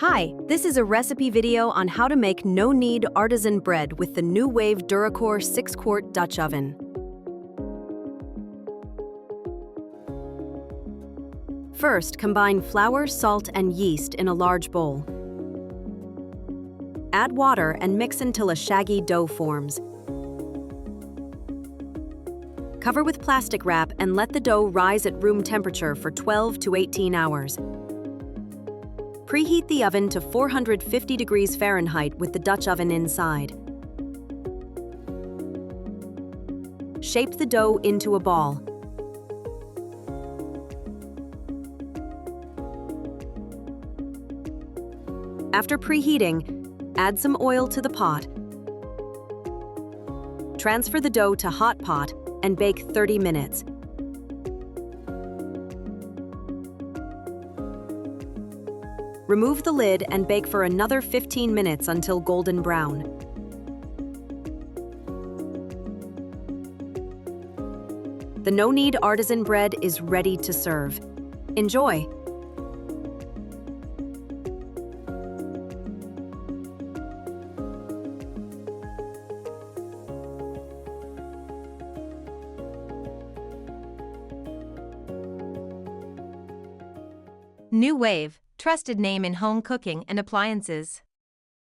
Hi, this is a recipe video on how to make no-knead artisan bread with the new wave Duracore 6-quart Dutch oven. First, combine flour, salt, and yeast in a large bowl. Add water and mix until a shaggy dough forms. Cover with plastic wrap and let the dough rise at room temperature for 12 to 18 hours. Preheat the oven to 450 degrees Fahrenheit with the Dutch oven inside. Shape the dough into a ball. After preheating, add some oil to the pot. Transfer the dough to hot pot and bake 30 minutes. Remove the lid and bake for another 15 minutes until golden brown. The no-knead artisan bread is ready to serve. Enjoy! New Wave, trusted name in home cooking and appliances.